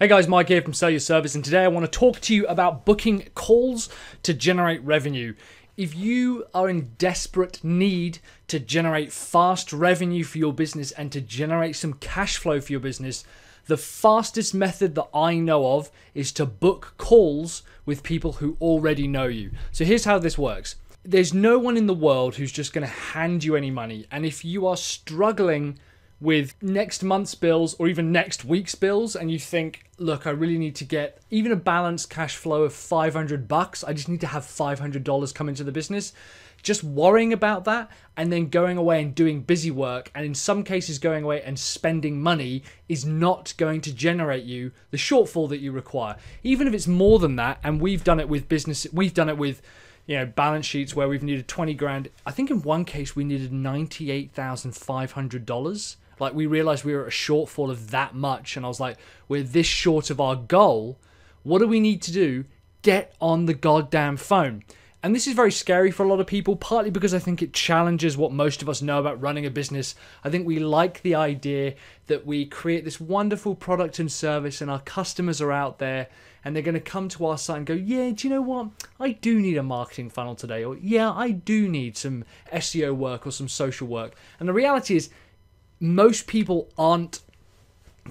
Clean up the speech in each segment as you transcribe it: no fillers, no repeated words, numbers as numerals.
Hey guys, Mike here from Sell Your Service, and today I want to talk to you about booking calls to generate revenue. If you are in desperate need to generate fast revenue for your business and to generate some cash flow for your business, the fastest method that I know of is to book calls with people who already know you. So here's how this works. There's no one in the world who's just going to hand you any money, and if you are struggling with next month's bills or even next week's bills and you think, look, I really need to get even a balanced cash flow of $500, I just need to have $500 come into the business, just worrying about that and then going away and doing busy work, and in some cases going away and spending money, is not going to generate you the shortfall that you require. Even if it's more than that, and we've done it with business, we've done it with balance sheets where we've needed 20 grand. I think in one case we needed $98,500. Like, we realized we were at a shortfall of that much, and I was like, we're this short of our goal. What do we need to do? Get on the goddamn phone. And this is very scary for a lot of people, partly because I think it challenges what most of us know about running a business. I think we like the idea that we create this wonderful product and service and our customers are out there and they're going to come to our site and go, yeah, do you know what? I do need a marketing funnel today. Or yeah, I do need some SEO work or some social work. And the reality is, most people aren't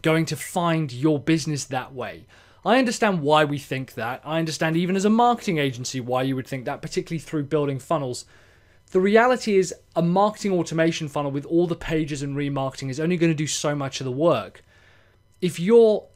going to find your business that way. I understand why we think that. I understand even as a marketing agency why you would think that, particularly through building funnels. The reality is a marketing automation funnel with all the pages and remarketing is only going to do so much of the work. If you're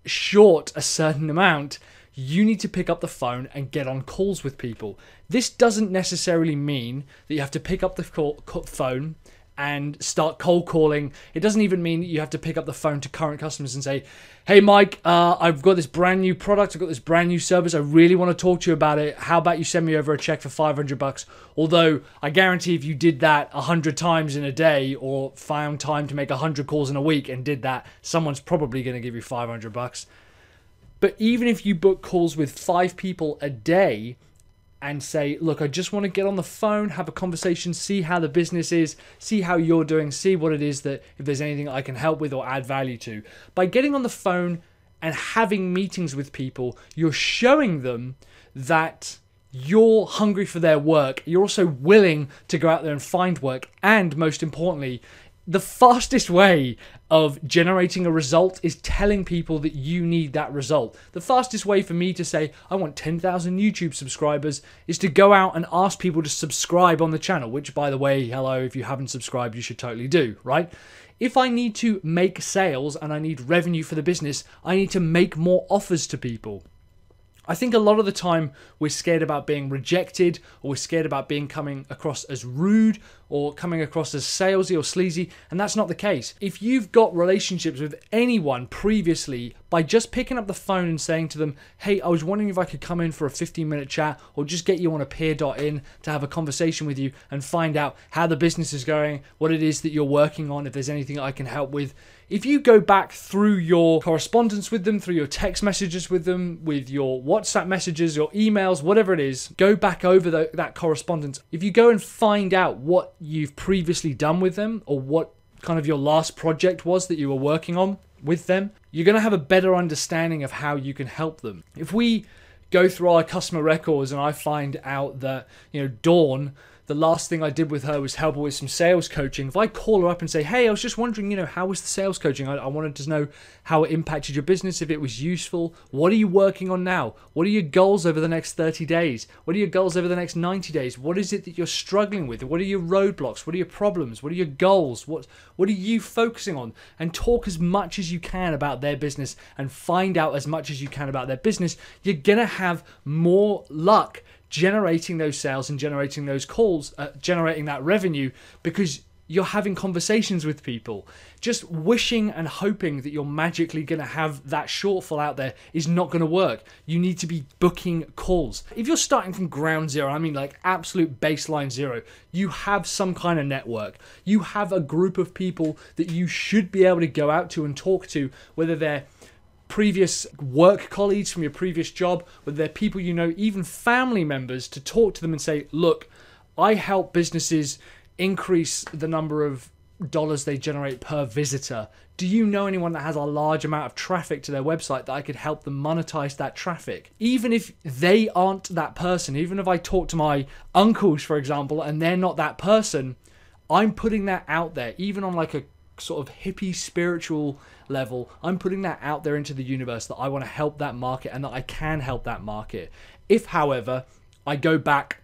short a certain amount, you need to pick up the phone and get on calls with people. This doesn't necessarily mean that you have to pick up the phone and start cold calling. It doesn't even mean that you have to pick up the phone to current customers and say, hey Mike, I've got this brand new product, I've got this brand new service, I really want to talk to you about it. How about you send me over a check for $500? Although I guarantee if you did that 100 times in a day or found time to make 100 calls in a week and did that, someone's probably going to give you $500. But even if you book calls with 5 people a day and say, look, I just want to get on the phone, have a conversation, see how the business is, see how you're doing, see what it is that, if there's anything I can help with or add value to. By getting on the phone and having meetings with people, you're showing them that you're hungry for their work. You're also willing to go out there and find work. And most importantly, the fastest way of generating a result is telling people that you need that result. The fastest way for me to say, I want 10,000 YouTube subscribers, is to go out and ask people to subscribe on the channel, which, by the way, hello, if you haven't subscribed, you should totally do, right? If I need to make sales and I need revenue for the business, I need to make more offers to people. I think a lot of the time we're scared about being rejected, or we're scared about coming across as rude or coming across as salesy or sleazy, and that's not the case. If you've got relationships with anyone previously, by just picking up the phone and saying to them, hey, I was wondering if I could come in for a 15-minute chat or just get you on a peer.in to have a conversation with you and find out how the business is going, what it is that you're working on, if there's anything I can help with. If you go back through your correspondence with them, through your text messages with them, with your WhatsApp messages, your emails, whatever it is, go back over that correspondence. If you go and find out what you've previously done with them or what kind of your last project was that you were working on with them, you're going to have a better understanding of how you can help them. If we go through our customer records and I find out that, Dawn, the last thing I did with her was help her with some sales coaching. If I call her up and say, hey, I was just wondering, how was the sales coaching? I wanted to know how it impacted your business, if it was useful. What are you working on now? What are your goals over the next 30 days? What are your goals over the next 90 days? What is it that you're struggling with? What are your roadblocks? What are your problems? What are your goals? What are you focusing on? And talk as much as you can about their business and find out as much as you can about their business. You're going to have more luck generating those sales and generating those calls, generating that revenue, because you're having conversations with people. Just wishing and hoping that you're magically going to have that shortfall out there is not going to work. You need to be booking calls. If you're starting from ground zero, I mean like absolute baseline zero, you have some kind of network. You have a group of people that you should be able to go out to and talk to, whether they're previous work colleagues from your previous job, whether they're people even family members, to talk to them and say, look, I help businesses increase the number of dollars they generate per visitor? Do you know anyone that has a large amount of traffic to their website that I could help them monetize that traffic? Even if they aren't that person, even if I talk to my uncles, for example, and they're not that person, I'm putting that out there, even on like a sort of hippie spiritual level. I'm putting that out there into the universe that I want to help that market and that I can help that market. If, however, I go back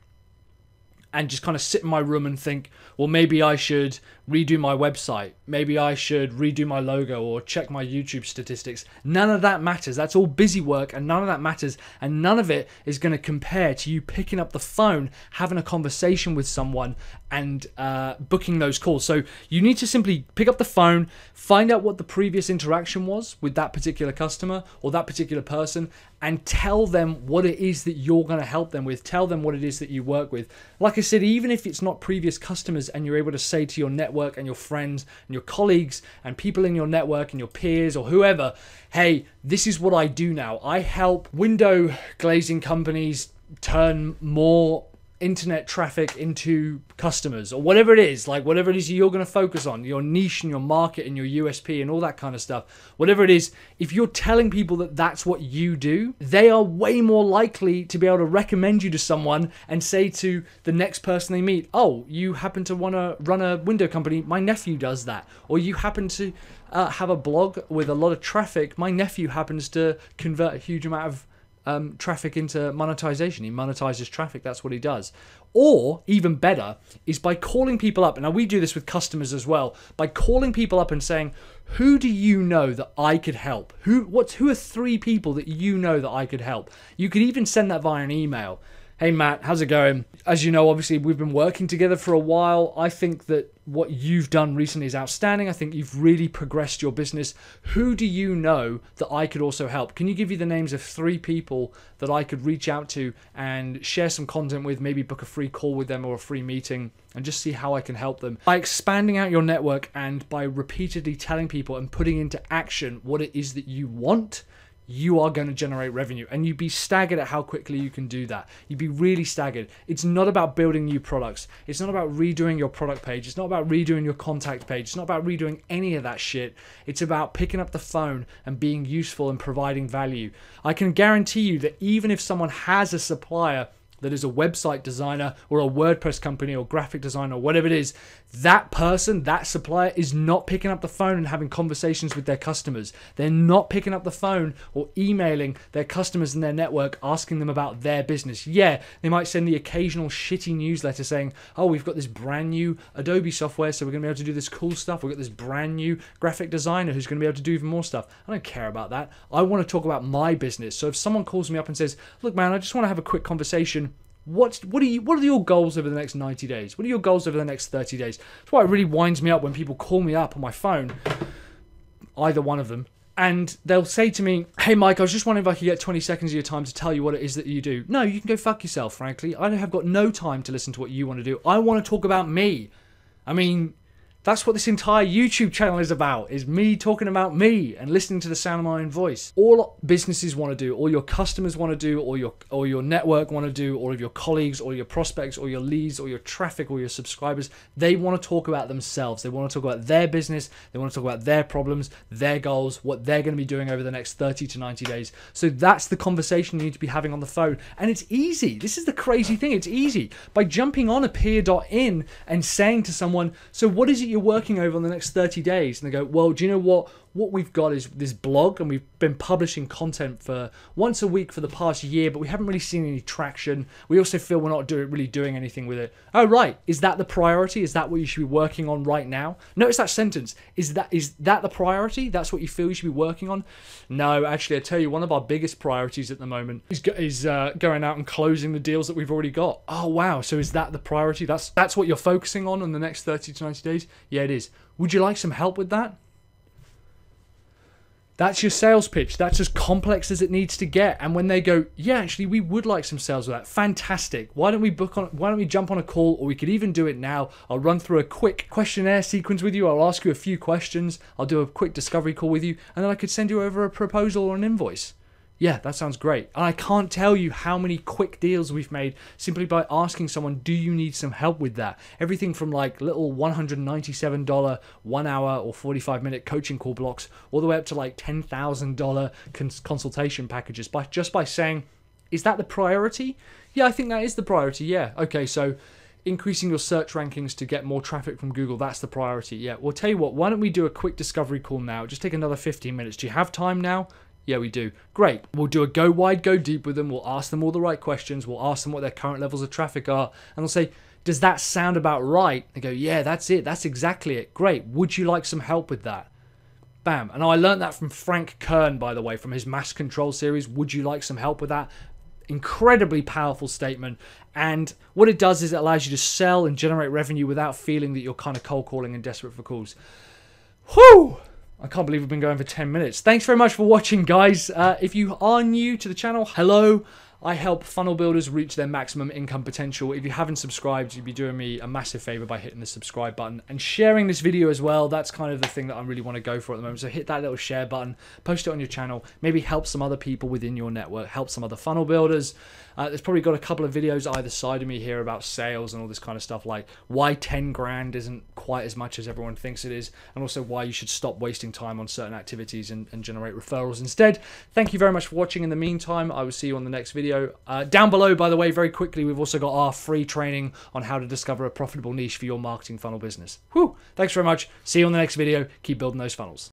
and just kind of sit in my room and think, well, maybe I should redo my website. Maybe I should redo my logo or check my YouTube statistics. None of that matters. That's all busy work and none of that matters. And none of it is going to compare to you picking up the phone, having a conversation with someone and booking those calls. So you need to simply pick up the phone, find out what the previous interaction was with that particular customer or that particular person, and tell them what it is that you're going to help them with. Tell them what it is that you work with. Like I said, even if it's not previous customers and you're able to say to your network and your friends and your colleagues and people in your network and your peers or whoever, hey, this is what I do now. I help window glazing companies turn more internet traffic into customers, or whatever it is, like whatever it is you're going to focus on, your niche and your market and your USP and all that kind of stuff, whatever it is. If you're telling people that that's what you do, they are way more likely to be able to recommend you to someone and say to the next person they meet, oh, you happen to want to run a window company, my nephew does that. Or you happen to have a blog with a lot of traffic, my nephew happens to convert a huge amount of traffic into monetization. He monetizes traffic. That's what he does. Or even better is by calling people up. And now we do this with customers as well. By calling people up and saying, who do you know that I could help? Who are 3 people that you know that I could help? You could even send that via an email. Hey Matt, how's it going? As you know, obviously we've been working together for a while. I think that what you've done recently is outstanding. I think you've really progressed your business. Who do you know that I could also help? Can you give you the names of 3 people that I could reach out to and share some content with, maybe book a free call with them or a free meeting and just see how I can help them? By expanding out your network and by repeatedly telling people and putting into action what it is that you want, you are going to generate revenue, and you'd be staggered at how quickly you can do that. You'd be really staggered. It's not about building new products. It's not about redoing your product page. It's not about redoing your contact page. It's not about redoing any of that shit. It's about picking up the phone and being useful and providing value. I can guarantee you that even if someone has a supplier that is a website designer or a WordPress company or graphic designer or whatever it is, that person, that supplier is not picking up the phone and having conversations with their customers. They're not picking up the phone or emailing their customers in their network asking them about their business. Yeah, they might send the occasional shitty newsletter saying, oh, we've got this brand new Adobe software, so we're going to be able to do this cool stuff. We've got this brand new graphic designer who's going to be able to do even more stuff. I don't care about that. I want to talk about my business. So if someone calls me up and says, look, man, I just want to have a quick conversation. What are your goals over the next 90 days? What are your goals over the next 30 days? That's why it really winds me up when people call me up on my phone, either one of them, and they'll say to me, hey Mike, I was just wondering if I could get 20 seconds of your time to tell you what it is that you do. No, you can go fuck yourself, frankly. I have got no time to listen to what you want to do. I want to talk about me. I mean, that's what this entire YouTube channel is about, is me talking about me and listening to the sound of my own voice. All businesses want to do, all your customers want to do, or your network want to do, all of your colleagues, or your prospects, or your leads, or your traffic, or your subscribers, they want to talk about themselves. They want to talk about their business. They want to talk about their problems, their goals, what they're going to be doing over the next 30 to 90 days. So that's the conversation you need to be having on the phone. And it's easy. This is the crazy thing. It's easy. By jumping on appear.in and saying to someone, so what is it you're working over in the next 30 days? And they go, well, do you know what we've got is this blog, and we've been publishing content for once a week for the past year, but we haven't really seen any traction. We also feel we're not really doing anything with it. Oh, right. Is that the priority? Is that what you should be working on right now? Notice that sentence. Is that the priority? That's what you feel you should be working on? No, actually, I tell you, one of our biggest priorities at the moment is going out and closing the deals that we've already got. Oh, wow. So is that the priority? That's what you're focusing on in the next 30 to 90 days? Yeah, it is. Would you like some help with that? That's your sales pitch. That's as complex as it needs to get. And when they go, yeah, actually, we would like some sales with that. Fantastic. Why don't we jump on a call, or we could even do it now. I'll run through a quick questionnaire sequence with you. I'll ask you a few questions. I'll do a quick discovery call with you, and then I could send you over a proposal or an invoice. Yeah, that sounds great. And I can't tell you how many quick deals we've made simply by asking someone, do you need some help with that? Everything from like little $197 1 hour or 45-minute coaching call blocks all the way up to like $10,000 consultation packages just by saying, is that the priority? Yeah, I think that is the priority. Yeah. Okay, so increasing your search rankings to get more traffic from Google, that's the priority. Yeah, well, tell you what, why don't we do a quick discovery call now? Just take another 15 minutes. Do you have time now? Yeah, we do. Great. We'll do a go wide, go deep with them. We'll ask them all the right questions. We'll ask them what their current levels of traffic are. And they'll say, does that sound about right? They go, yeah, that's it. That's exactly it. Great. Would you like some help with that? Bam. And I learned that from Frank Kern, by the way, from his Mass Control series. Would you like some help with that? Incredibly powerful statement. And what it does is it allows you to sell and generate revenue without feeling that you're kind of cold calling and desperate for calls. Whew! I can't believe we've been going for 10 minutes. Thanks very much for watching, guys. If you are new to the channel, hello. I help funnel builders reach their maximum income potential. If you haven't subscribed, you'd be doing me a massive favor by hitting the subscribe button and sharing this video as well. That's kind of the thing that I really want to go for at the moment. So hit that little share button, post it on your channel, maybe help some other people within your network, help some other funnel builders. There's probably got a couple of videos either side of me here about sales and all this kind of stuff, like why 10 grand isn't quite as much as everyone thinks it is, and also why you should stop wasting time on certain activities and generate referrals instead. Thank you very much for watching. In the meantime, I will see you on the next video. Down below, by the way, very quickly, we've also got our free training on how to discover a profitable niche for your marketing funnel business. Whew! Thanks very much. See you on the next video. Keep building those funnels.